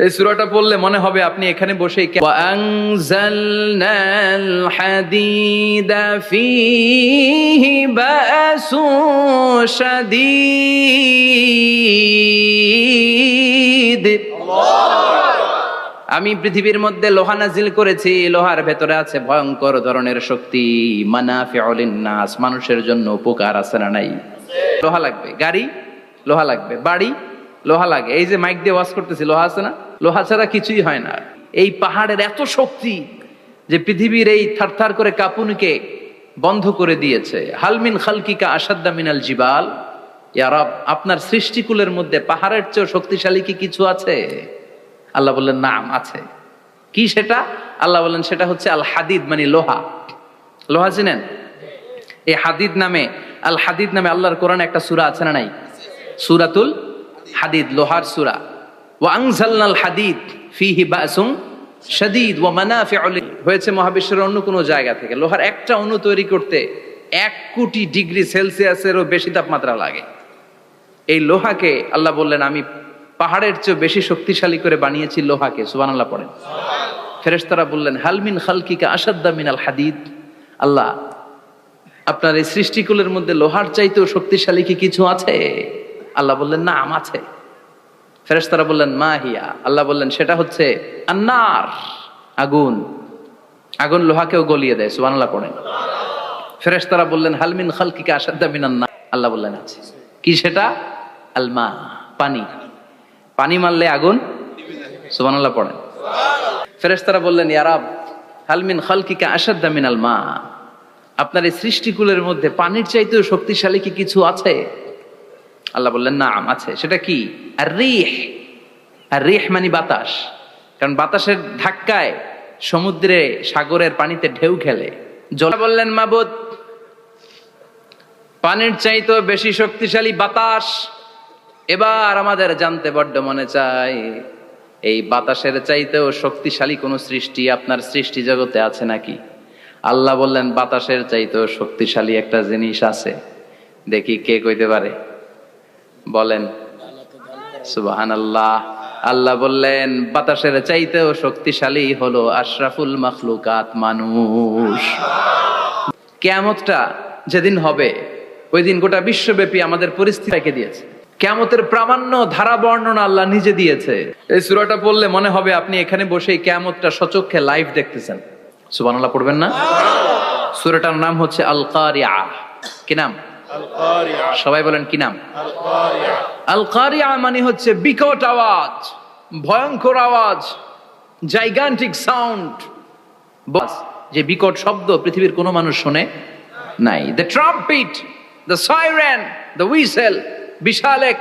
এই সূরাটা পড়লে মনে হবে আপনি এখানে বসেই ওয়ানজালনাল হাদিদা ফীহি বাসুন শাদীদ। আমি পৃথিবীর মধ্যে লোহা নাজিল করেছি, লোহার ভেতরে আছে ভয়ঙ্কর ধরনের শক্তি। মানাফিউ লিন-নাস, মানুষের জন্য উপকার আছে না নাই? লোহা লাগবে, গাড়ি লোহা লাগবে, বাড়ি লোহা লাগে। এই যে মাইক দিয়ে ওয়াজ করতেছি, লোহা আছে না? লোহা ছাড়া কিছুই হয় না। এই পাহাড়ের এত শক্তি যে পৃথিবীর এই থারথার করে কাঁপুনিকে বন্ধ করে দিয়েছে। হালমিন খালকিকা আসাদ্দা মিনাল জিবাল। ইয়া রব, আপনার সৃষ্টিকুলের মধ্যে পাহাড়ের চেয়ে শক্তিশালী কি কিছু আছে? আল্লাহ বললেন নাম আছে। কি সেটা? আল্লাহ বললেন সেটা হচ্ছে আল হাদিদ, মানে লোহা। লোহা চিনেন? এই হাদিদ নামে, আল হাদিদ নামে আল্লাহর কোরআনে একটা সূরা আছে না নাই? সূরাতুল হাদিদ, লোহার সূরা। ওয়া আনজালনাল হাদিদ ফীহি বাসুন শাদীদ ওয়া মানাফিউ হয়েছে মহাবিশ্বের অন্য কোনো জায়গা থেকে। লোহার একটা অণু তৈরি করতে 1 কোটি ডিগ্রি সেলসিয়াসেরও বেশি তাপমাত্রা লাগে। এই লোহাকে আল্লাহ বললেন আমি পাহাড়ের চেয়ে বেশি শক্তিশালী করে বানিয়েছি লোহাকে। সুবহানাল্লাহ পড়েন। ফেরেশতারা বললেন হালমিন খালকিকা আসাদ্দা মিনাল হাদিদ। আল্লাহ, আপনার এই সৃষ্টিকুলের মধ্যে লোহার চাইতেও শক্তিশালী কি কিছু আছে? আল্লাহ বললেন নাম আছে। ফেরেশতারা বললেন মা হিয়া। আল্লাহ বললেন সেটা হচ্ছে আন্নার, আগুন। আগুন লোহাকেও গলিয়ে দেয়। সুবহানাল্লাহ পড়েন। ফেরেশতারা বললেন হালমিন খালকিকা আসাদ্দা মিনান নার। আল্লাহ বললেন আছে। কি সেটা? আল মা, পানি। পানি মারলে আগুন। সুবহানাল্লাহ পড়েন। ফেরেশতারা বললেন ইয়া রব, হালমিন খালকিকা আসাদ্দা মিনাল মা, আপনার এই সৃষ্টিকুলের মধ্যে পানির চাইতেও শক্তিশালী কি কিছু আছে? আল্লাহ বললেন নাম আছে। সেটা কি? আর রিহ। আর রিহ মানে বাতাস। কারণ বাতাসের ধাক্কায় সমুদ্রে, সাগরের পানিতে ঢেউ খেলে। জল বললেন মাবুদ, পানির চাইতেও বেশি শক্তিশালী বাতাস। এবার আমাদের জানতে বড্ড মনে চায়, এই বাতাসের চাইতেও শক্তিশালী কোন সৃষ্টি আপনার সৃষ্টি জগতে আছে নাকি? আল্লাহ বললেন বাতাসের চাইতেও শক্তিশালী একটা জিনিস আছে। দেখি কে কইতে পারে, বলেন। সুবহানাল্লাহ। আল্লাহ বললেন বাতাসের চাইতেও শক্তিশালী হলো আশরাফুল মাখলুকাত, মানুষ। কিয়ামতটা যেদিন হবে, ওই দিন গোটা বিশ্বব্যাপী আমাদের পরিস্থিতি রেখে দিয়েছে। কিয়ামতের প্রামাণ্য ধারা বর্ণনা আল্লাহ নিজে দিয়েছে। এই সূরাটা পড়লে মনে হবে আপনি এখানে বসেই কিয়ামতটা সচক্ষে লাইভ দেখতেছেন। সুবহানাল্লাহ পড়বেন না? সূরাটার নাম হচ্ছে আল কারিআ। কি নাম? আল কারিআ। সবাই বলেন কি নাম? আল কারিআ। আল কারিআ মানে হচ্ছে বিকট আওয়াজ, ভয়ঙ্কর আওয়াজ, জাইগান্টিক সাউন্ড। বস, যে বিকট শব্দ পৃথিবীর কোনো মানুষ শুনে নাই। The trumpet, the siren, the whistle, বিশাল এক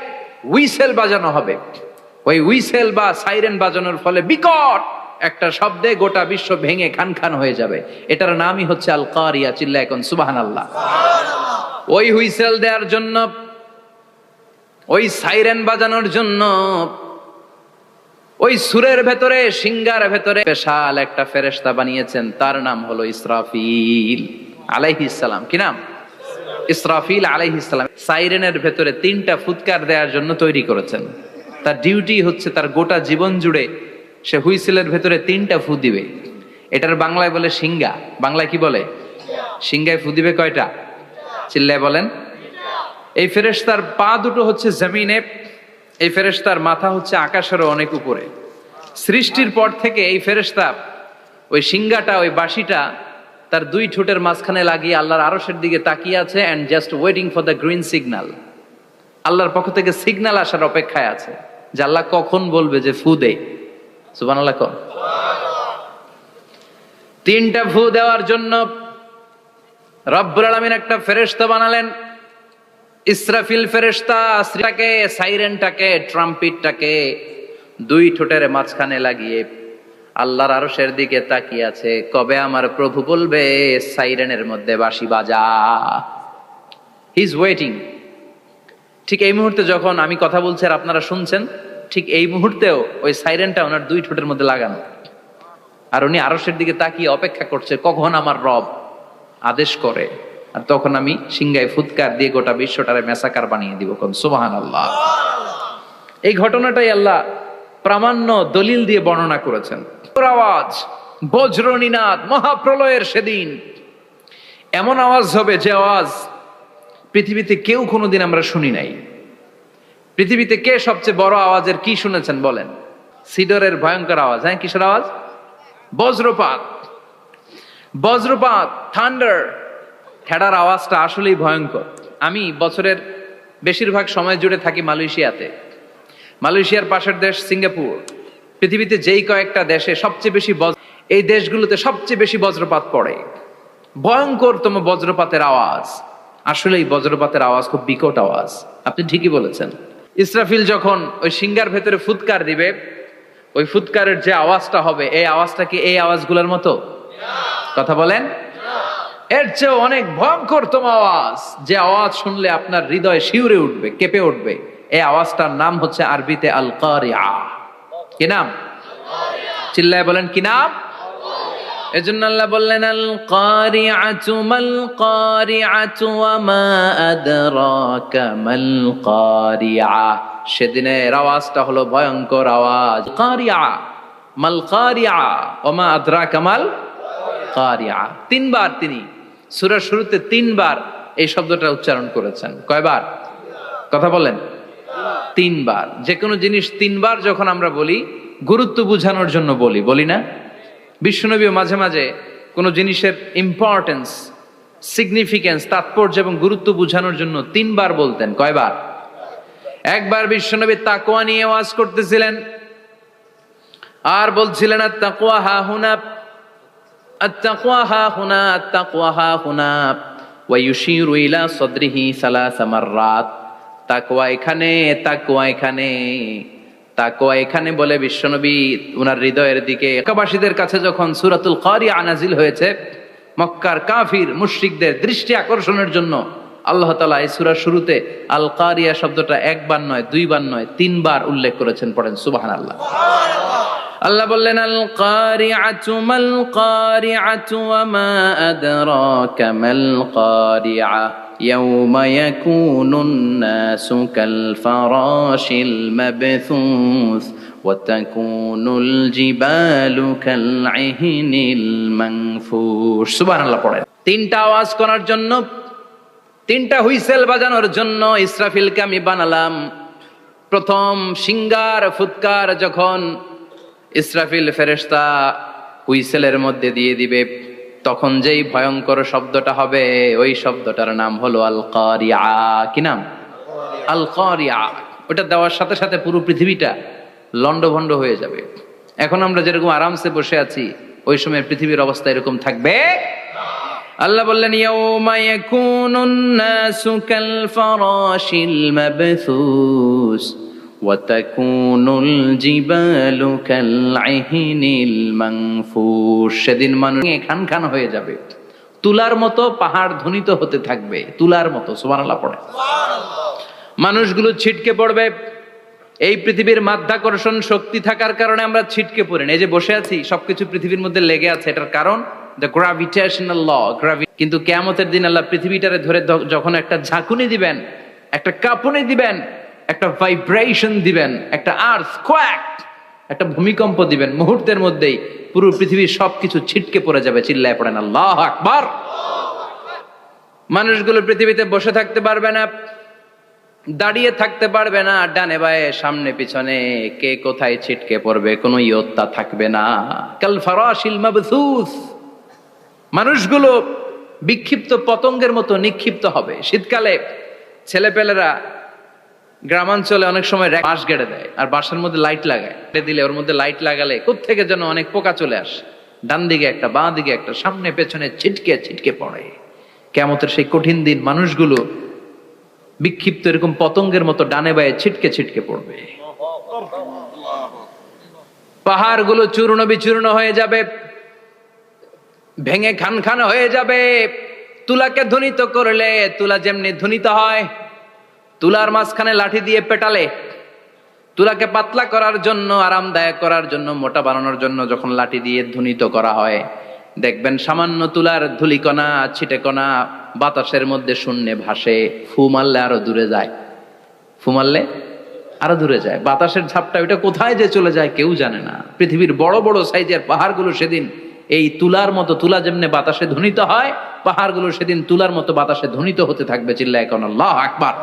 হুইসেল বাজানো হবে। ওই হুইসেল বা সাইরেন বাজানোর ফলে বিকট একটা শব্দে গোটা বিশ্ব ভেঙে খান খান হয়ে যাবে। এটার নামই হচ্ছে আল কারিয়া। চিল্লায় এখন সুবহানাল্লাহ। ওই হুইসেল দেওয়ার জন্য, ওই সাইরেন বাজানোর জন্য, ওই সুরের ভেতরে, সিঙ্গার ভেতরে বিশাল একটা ফেরেশতা বানিয়েছেন। তার নাম হলো ইসরাফিল আলাইহিস সালাম। কি নাম? ইসরাফিল আলাইহিস সালাম। সাইরেনের ভেতরে 3টা ফুৎকার দেওয়ার জন্য তৈরি করেছেন। তার ডিউটি হচ্ছে তার গোটা জীবন জুড়ে সে হুইসেলের ভেতরে 3টা ফু দিবে। এটার বাংলায় বলে সিঙ্গা। বাংলায় কি বলে? সিঙ্গায় ফু দিবে কয়টা? চিল্লায় বলেন। এই ফেরেশতার পা দুটো হচ্ছে জমিনে, এই ফেরেশতার মাথা হচ্ছে আকাশেরও অনেক উপরে। সৃষ্টির পর থেকে এই ফেরেশতা ওই সিঙ্গাটা, ওই বাঁশিটা তার 2 ঠোঁটের মাঝখানে লাগিয়ে আল্লাহর আরশের দিকে তাকিয়ে আছে, and just waiting for the green signal. আল্লাহর পক্ষ থেকে সিগন্যাল আসার অপেক্ষায় আছে যে আল্লাহ কখন বলবে যে ফু দে। সুবহানাল্লাহ। 3টা ফু দেওয়ার জন্য রব্বুল আলামিন একটা ফেরেশতা বানালেন, ইসরাফিল ফেরেশতা। তাকে, সাইরেনটাকে, ট্রাম্পিটটাকে 2 ঠোঁটের মাঝখানে লাগিয়ে আল্লাহর আরশের দিকে তাকিয়ে আছে, কবে আমার প্রভু বলবে সাইরেনের মধ্যে বাঁশি বাজা। He is waiting. ঠিক এই মুহূর্তে যখন আমি কথা বলছি আর আপনারা শুনছেন, ঠিক এই মুহূর্তেও ওই সাইরেনটা ওনার 2 ঠোঁটের মধ্যে লাগানো, আর উনি আরশের দিকে তাকিয়ে অপেক্ষা করছে কখন আমার রব আদেশ করে, আর তখন আমি সিংহায় ফুৎকার দিয়ে গোটা বিশ্বটারে মেসাকার বানিয়ে দিব। সুবহানাল্লাহ। এই ঘটনাটাই আল্লাহ প্রামাণ্য দলিল দিয়ে বর্ণনা করেছেন। আওয়াজ, বজ্রনিনাদ, মহাপ্রলয়ের সেদিন এমন আওয়াজ হবে যে আওয়াজ পৃথিবীতে কেউ কোনোদিন আমরা শুনি নাই। পৃথিবীতে কে সবচেয়ে বড় আওয়াজের কি শুনেছেন বলেন? সিডরের ভয়ঙ্কর আওয়াজ। হ্যাঁ, কিসের আওয়াজ? বজ্রপাত। বজ্রপাত, থান্ডার, ঠেডার আওয়াজটা আসলেই ভয়ঙ্কর। আমি বছরের বেশিরভাগ সময় জুড়ে থাকি মালয়েশিয়াতে। মালয়েশিয়ার পাশের দেশ সিঙ্গাপুর। পৃথিবীতে যেই কয়েকটা দেশে সবচেয়ে বেশি এই দেশগুলোতে সবচেয়ে বেশি বজ্রপাত পড়ে। ভয়ঙ্করতম বজ্রপাতের আওয়াজ। আসলে এই বজ্রপাতের আওয়াজ খুব বিকট আওয়াজ। আপনি ঠিকই বলেছেন। ইসরাফিল যখন ওই সিংহার ভেতরে ফুৎকার দিবে, ওই ফুৎকারের যে আওয়াজটা হবে, এই আওয়াজটা কি এই আওয়াজগুলোর মতো? কথা বলেন। এর চেয়ে অনেক ভয়ঙ্করতম আওয়াজ, যে আওয়াজ শুনলে আপনার হৃদয় শিউরে উঠবে, কেঁপে উঠবে। এই আওয়াজটার নাম হচ্ছে আরবিতে আল কারিআ। কি নাম? চিল্লায় বলেন, কি নাম? এজন্য আল্লাহ বললেন আল কারিআতু মাল কারিআতু ওয়া মা আদরাকা মাল কারিআ। সেদিনের আওয়াজটা হলো ভয়ঙ্কর আওয়াজ। কারিআ, মাল কারিআ ওয়া মা আদরাকা মাল কারিআ। তিনবার তিনি সূরার শুরুতে তিনবার এই শব্দটা উচ্চারণ করেছেন। কয়বার? কথা বলেন। তিনবার। যে কোনো জিনিস তিনবার যখন আমরা বলি, গুরুত্ব বোঝানোর জন্য বলি, বলি না? বিশ্বনবীও মাঝে মাঝে কোনো জিনিসের ইম্পর্টেন্স, সিগনিফিকেন্স, তাৎপর্য এবং গুরুত্ব বোঝানোর জন্য তিনবার বলতেন। কয়বার? একবার বিশ্বনবী তাকওয়া নিয়ে ওয়াজ করতেছিলেন আর বলছিলেন আত-তাকওয়া হা হুনা, আত-তাকওয়া হা হুনা, আত-তাকওয়া হা হুনা, ওয়া ইউশিরু ইলা সাদরিহি সালাসা মাররাত। তাকওয়া এখানে, তাকওয়া এখানে, তাকওয়া এখানে বলে বিশ্বনবী উনার হৃদয়ের দিকে। মক্কাবাসীদের কাছে যখন সূরাতুল কারিআ নাজিল হয়েছে, মক্কার কাফির মুশরিকদের দৃষ্টি আকর্ষণের জন্য আল্লাহ তাআলা এই সূরার শুরুতে আল কারিআ শব্দটা একবার নয়, দুইবার নয়, তিনবার উল্লেখ করেছেন। পড়েন সুবহানাল্লাহ। আল্লাহ বললেন আল কারিআতু মাল কারিআতু ওয়া মা আদরাকা মাল কারিআ ইয়াউমা ইয়াকুনুন নাসু কাল ফারাশিল মাবথুস ওয়া তাকুনুল জিবালু কাল ইহনিল মানফুশ। সুবহানাল্লাহ পড়েন। তিনটা আওয়াজ করার জন্য, তিনটা হুইসেল বাজানোর জন্য ইসরাফিলকে আমি বানালাম। প্রথম সিঙ্গার ফুৎকার যখন ইসরাফিল ফেরেশতা হুইসেলের মধ্যে দিয়ে দিবে, তখন যেই ভয়ঙ্কর শব্দটা হবে, ওই শব্দটার নাম হলো আল কারিআ। কি নাম? আল কারিআ। ওটা দেওয়ার সাথে সাথে পুরো পৃথিবীটা লন্ডভন্ড হয়ে যাবে। এখন আমরা যেরকম আরামসে বসে আছি, ওই সময় পৃথিবীর অবস্থা এরকম থাকবে। আল্লাহ বললেন ইয়াউমা ইয়াকুনুন নাসু কাল ফারাশিল মাবথুস ওয়া তাকুনুল জিবালু কাল ইহনিল মানফুশ। সেদিন মানুষ খান খান হয়ে যাবে, তুলার মতো পাহাড় ধ্বনিত হতে থাকবে, তুলার মতো। সুবহানাল্লাহ পড়ে। মানুষগুলো ছিটকে পড়বে। এই পৃথিবীর মাধ্যাকর্ষণ শক্তি থাকার কারণে আমরা ছিটকে পড়ি না। এই যে বসে আছি, সবকিছু পৃথিবীর মধ্যে লেগে আছে, এটার কারণ দ্য গ্রাভিটেশনাল ল। কিন্তু কিয়ামতের দিন আল্লাহ পৃথিবীটারে ধরে যখন একটা ঝাঁকুনি দিবেন, একটা কাঁপুনি দিবেন, একটা ভাইব্রেশন দিবেন, একটা আর্থকোয়াক, একটা ভূমিকম্প দিবেন, মুহূর্তের মধ্যেই পুরো পৃথিবীর সবকিছু ছিটকে পড়ে যাবে। চিল্লায় পড়েন আল্লাহু আকবার। মানুষগুলো পৃথিবীতে বসে থাকতে পারবে না, দাঁড়িয়ে থাকতে পারবে না, ডানে বায়ে সামনে পিছনে কে কোথায় ছিটকে পড়বে কোনো ইয়ত্তা থাকবে না। কাল ফারাশিল মাবথুস। মানুষগুলো বিক্ষিপ্ত পতঙ্গের মতো নিক্ষিপ্ত হবে। শীতকালে ছেলেপেলেরা গ্রামাঞ্চলে অনেক সময় বাঁশ গেড়ে দেয় আর বাঁশের মধ্যে লাইট লাগায়, দিলে ওর মধ্যে লাইট লাগালে কোত্থেকে যেন অনেক পোকা চলে আসে। ডান দিকে একটা, বাঁ দিকে একটা, সামনে পেছনে ছিটকে ছিটকে পড়ে। কিয়ামতের সেই কঠিন দিন মানুষগুলো বিক্ষিপ্ত এরকম পতঙ্গের মতো ডানে বায়ে ছিটকে ছিটকে পড়বে। পাহাড়গুলো চূর্ণ বিচূর্ণ হয়ে যাবে, ভেঙে খান খান হয়ে যাবে। তুলাকে ধ্বনিত করলে তুলা যেমনি ধ্বনিত হয়, তুলার মাঝখানে লাঠি দিয়ে পেটালে, তুলাকে পাতলা করার জন্য, আরামদায়ক করার জন্য, মোটা বানানোর জন্য যখন লাঠি দিয়ে ধ্বনিত করা হয়, দেখবেন সামান্য তুলার ধুলিকণা, ছিটেকণা বাতাসের মধ্যে শূন্যে ভাসে। ফু মারলে আরো দূরে যায়, ফু মারলে আরো দূরে যায়, বাতাসের ঝাপটা ওইটা কোথায় যে চলে যায় কেউ জানে না। পৃথিবীর বড় বড় সাইজের পাহাড়গুলো সেদিন এই তুলার মতো, তুলা যেমনে বাতাসে ধ্বনিত হয়, পাহাড়গুলো সেদিন তুলার মতো বাতাসে ধ্বনিত হতে থাকবে। চিল্লায় কোন আল্লাহু আকবার।